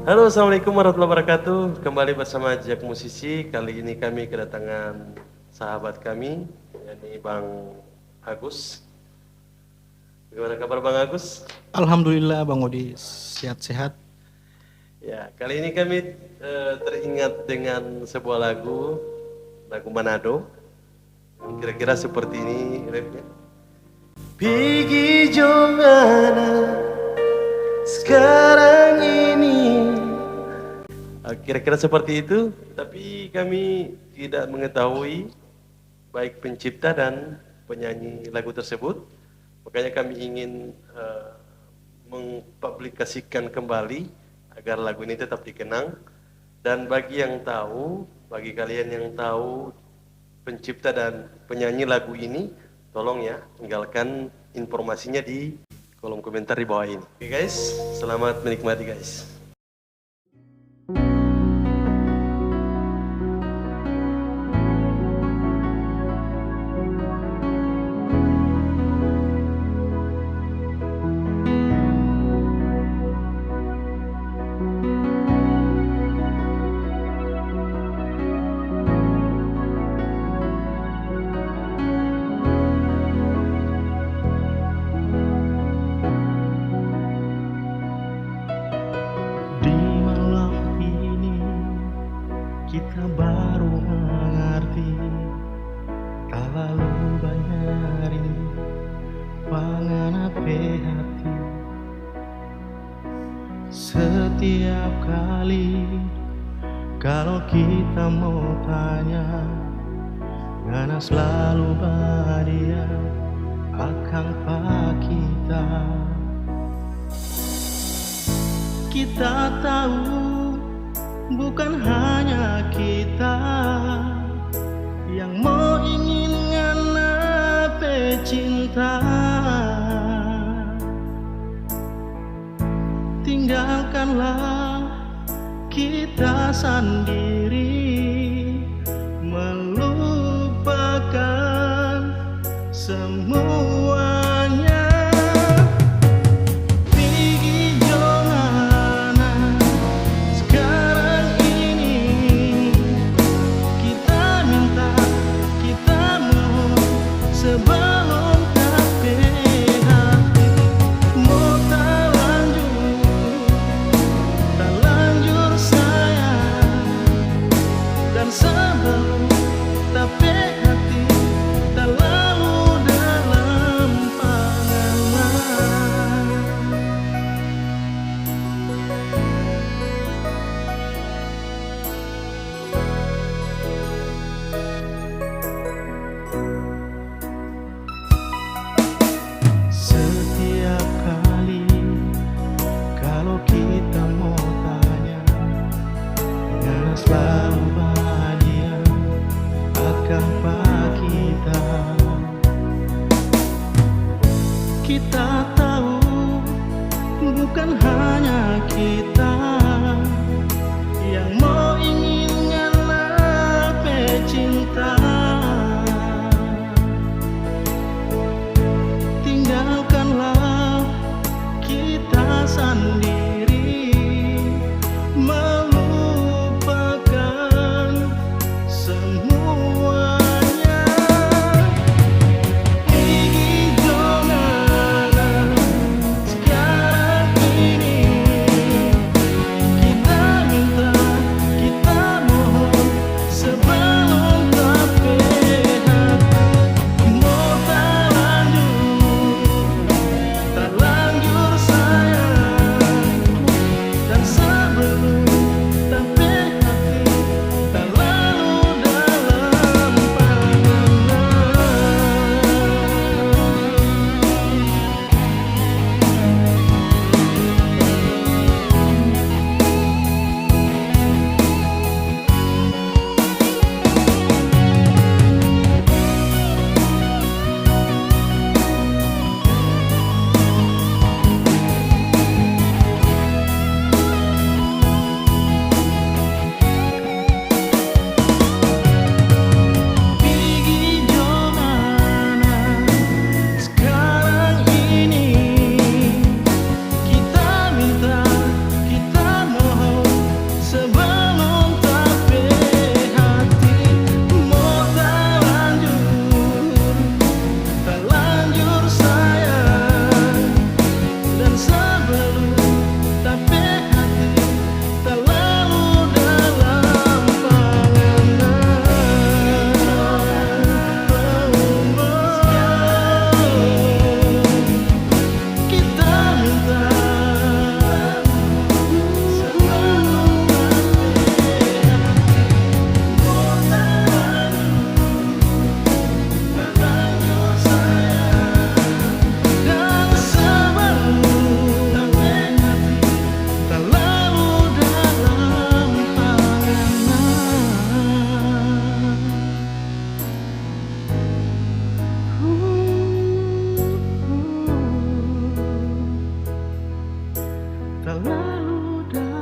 Halo, assalamualaikum warahmatullahi wabarakatuh. Kembali bersama Jack Musisi. Kali ini kami kedatangan sahabat kami, yakni Bang Agus. Bagaimana kabar Bang Agus? Alhamdulillah Bang Odi sehat-sehat. Ya, kali ini kami teringat dengan sebuah lagu Manado. Kira-kira seperti ini refnya. Pigi jongana sekarang ini. Kira-kira seperti itu, tapi kami tidak mengetahui baik pencipta dan penyanyi lagu tersebut. Makanya kami ingin mempublikasikan kembali agar lagu ini tetap dikenang. Dan bagi yang tahu, bagi kalian yang tahu pencipta dan penyanyi lagu ini, tolong ya tinggalkan informasinya di kolom komentar di bawah ini. Oke guys, selamat menikmati guys. Di malam ini kita baru mengerti, tak lalu banyak rindu panganepe hati. Setiap kali kalau kita mau tanya, ngana selalu bahagia akan pak kita. Kita tahu bukan hanya kita yang mau ingin nganape cinta. Tinggalkanlah kita sendiri, melupakan semuanya. Pergi jomana sekarang ini, kita minta, kita mohon sebelum tapi hati mau terlanjur sayang, dan sebelum tapi hati terlalu dalam. ada